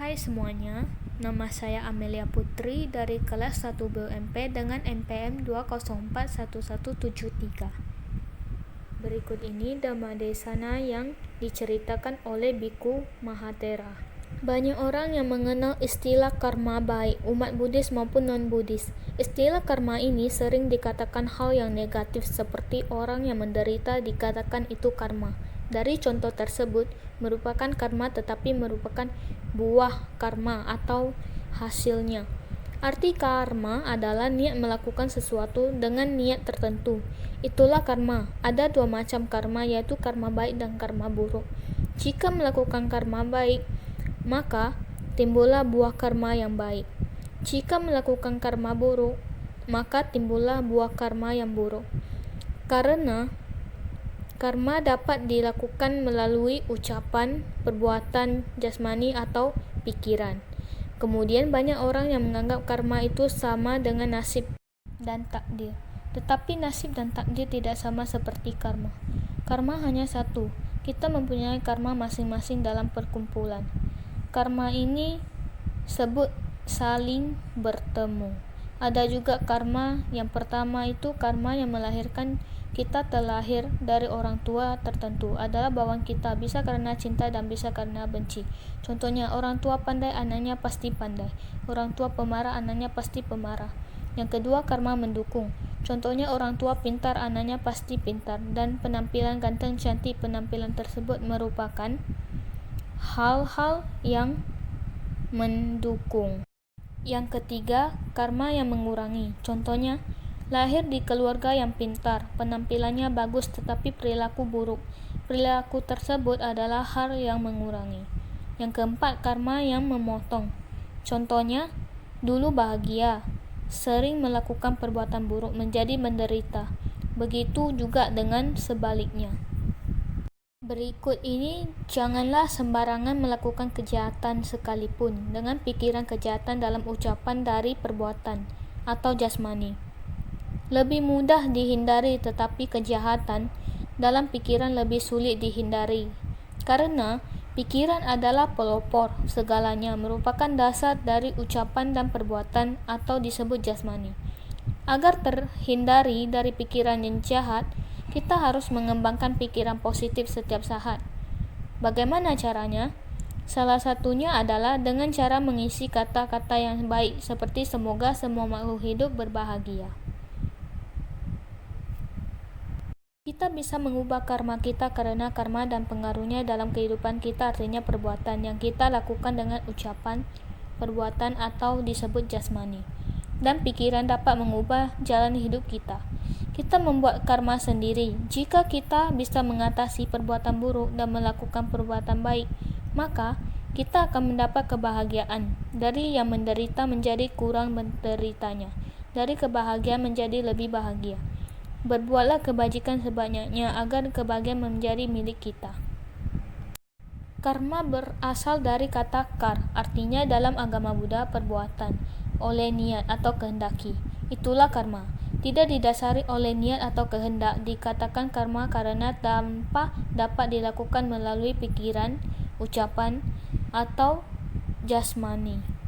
Hai semuanya, nama saya Amelia Putri dari kelas 1 BUMP dengan NPM 2041173. Berikut ini Dhamma Desana yang diceritakan oleh Biku Mahathera. Banyak orang yang mengenal istilah karma baik, umat Buddhis maupun non-Buddhis. Istilah karma ini sering dikatakan hal yang negatif seperti orang yang menderita dikatakan itu karma. Dari contoh tersebut, merupakan karma tetapi merupakan buah karma atau hasilnya. Arti karma adalah niat melakukan sesuatu dengan niat tertentu. Itulah karma. Ada dua macam karma, yaitu karma baik dan karma buruk. Jika melakukan karma baik, maka timbullah buah karma yang baik. Jika melakukan karma buruk, maka timbullah buah karma yang buruk. Karena karma dapat dilakukan melalui ucapan, perbuatan jasmani atau pikiran. Kemudian banyak orang yang menganggap karma itu sama dengan nasib dan takdir. Tetapi nasib dan takdir tidak sama seperti karma. Karma hanya satu. Kita mempunyai karma masing-masing dalam perkumpulan. Karma ini sebut saling bertemu. Ada juga karma yang pertama, itu karma yang melahirkan kita terlahir dari orang tua tertentu, adalah bawaan kita, bisa karena cinta dan bisa karena benci. Contohnya, orang tua pandai, anaknya pasti pandai. Orang tua pemarah, anaknya pasti pemarah. Yang kedua, karma mendukung. Contohnya, orang tua pintar, anaknya pasti pintar. Dan penampilan ganteng, cantik, penampilan tersebut merupakan hal-hal yang mendukung. Yang ketiga, karma yang mengurangi. Contohnya, lahir di keluarga yang pintar, penampilannya bagus tetapi perilaku buruk. Perilaku tersebut adalah hal yang mengurangi. Yang keempat, karma yang memotong. Contohnya, dulu bahagia, sering melakukan perbuatan buruk menjadi menderita. Begitu juga dengan sebaliknya. Berikut ini, janganlah sembarangan melakukan kejahatan sekalipun dengan pikiran kejahatan dalam ucapan dari perbuatan atau jasmani. Lebih mudah dihindari, tetapi kejahatan dalam pikiran lebih sulit dihindari. Karena pikiran adalah pelopor segalanya, merupakan dasar dari ucapan dan perbuatan atau disebut jasmani. Agar terhindari dari pikiran yang jahat, kita harus mengembangkan pikiran positif setiap saat. Bagaimana caranya? Salah satunya adalah dengan cara mengisi kata-kata yang baik, seperti semoga semua makhluk hidup berbahagia. Kita bisa mengubah karma kita karena karma dan pengaruhnya dalam kehidupan kita, artinya perbuatan yang kita lakukan dengan ucapan, perbuatan atau disebut jasmani. Dan pikiran dapat mengubah jalan hidup kita. Kita membuat karma sendiri. Jika kita bisa mengatasi perbuatan buruk dan melakukan perbuatan baik, maka kita akan mendapat kebahagiaan. Dari yang menderita menjadi kurang menderitanya. Dari kebahagiaan menjadi lebih bahagia. Berbuatlah kebajikan sebanyaknya agar kebahagiaan menjadi milik kita. Karma berasal dari kata kar, artinya dalam agama Buddha perbuatan, oleh niat atau kehendaki. Itulah karma. Tidak didasari oleh niat atau kehendak. Dikatakan karma karena tanpa dapat dilakukan melalui pikiran, ucapan, atau jasmani.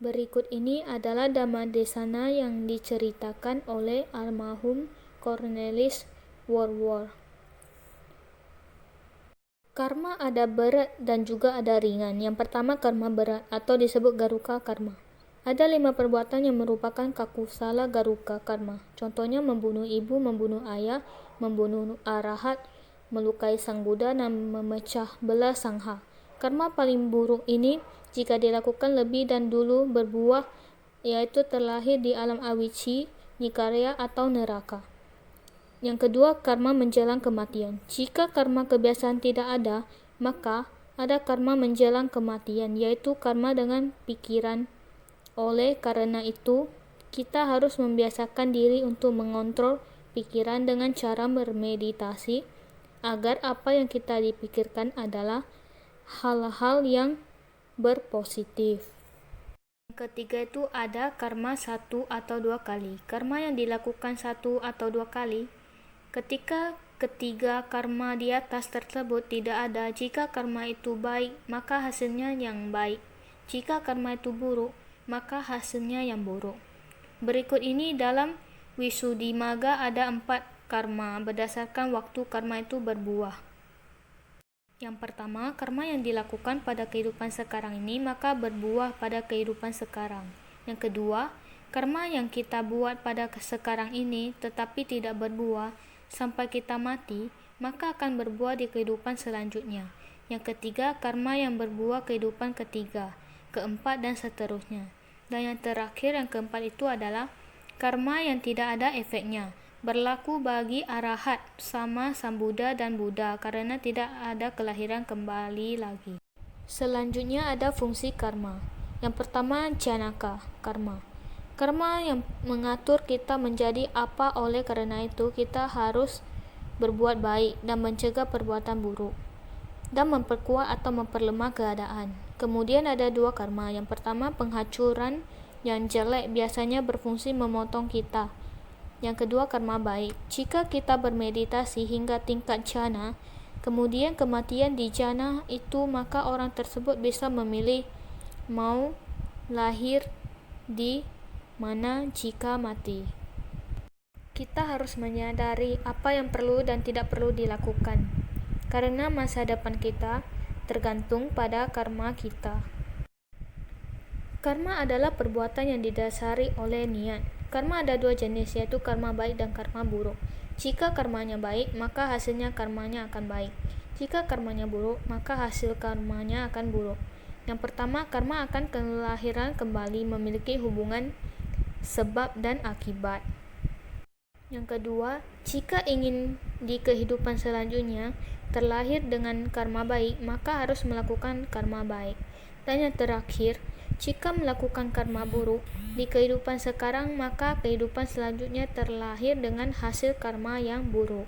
Berikut ini adalah Dhamma Desana yang diceritakan oleh almarhum Cornelis Woolworth. Karma ada berat dan juga ada ringan. Yang pertama, karma berat atau disebut garuka karma. Ada 5 perbuatan yang merupakan kakusala garuka karma. Contohnya membunuh ibu, membunuh ayah, membunuh arahat, melukai sang Buddha, dan memecah belah sangha. Karma paling buruk ini jika dilakukan lebih dan dulu berbuah, yaitu terlahir di alam awici, nikarya atau neraka. Yang kedua, karma menjelang kematian. Jika karma kebiasaan tidak ada, maka ada karma menjelang kematian, yaitu karma dengan pikiran. Oleh karena itu, kita harus membiasakan diri untuk mengontrol pikiran dengan cara bermeditasi, agar apa yang kita dipikirkan adalah hal-hal yang berpositif. Yang ketiga itu ada karma 1 atau 2 kali. Karma yang dilakukan 1 atau 2 kali, ketika ketiga karma di atas tersebut tidak ada. Jika karma itu baik, maka hasilnya yang baik. Jika karma itu buruk, maka hasilnya yang buruk. Berikut ini dalam Visuddhimagga ada 4 karma berdasarkan waktu karma itu berbuah. Yang pertama, karma yang dilakukan pada kehidupan sekarang ini maka berbuah pada kehidupan sekarang. Yang kedua, karma yang kita buat pada sekarang ini tetapi tidak berbuah sampai kita mati, maka akan berbuah di kehidupan selanjutnya. Yang ketiga, karma yang berbuah kehidupan ketiga, keempat, dan seterusnya. Dan yang terakhir, yang keempat itu adalah karma yang tidak ada efeknya, berlaku bagi arahat sama Sambuddha dan Buddha karena tidak ada kelahiran kembali lagi. Selanjutnya ada fungsi karma. Yang pertama, janaka karma. Karma yang mengatur kita menjadi apa, oleh karena itu kita harus berbuat baik dan mencegah perbuatan buruk dan memperkuat atau memperlemah keadaan. Kemudian ada 2 karma. Yang pertama, penghancuran yang jelek biasanya berfungsi memotong kita. Yang kedua, karma baik. Jika kita bermeditasi hingga tingkat jhana, kemudian kematian di jhana itu, maka orang tersebut bisa memilih mau lahir di mana jika mati. Kita harus menyadari apa yang perlu dan tidak perlu dilakukan, karena masa depan kita tergantung pada karma kita. Karma adalah perbuatan yang didasari oleh niat. Karma ada 2 jenis, yaitu karma baik dan karma buruk. Jika karmanya baik, maka hasilnya karmanya akan baik. Jika karmanya buruk, maka hasil karmanya akan buruk. Yang pertama, karma akan kelahiran kembali, memiliki hubungan sebab dan akibat. Yang kedua, jika ingin di kehidupan selanjutnya terlahir dengan karma baik, maka harus melakukan karma baik. Dan yang terakhir, jika melakukan karma buruk di kehidupan sekarang, maka kehidupan selanjutnya terlahir dengan hasil karma yang buruk.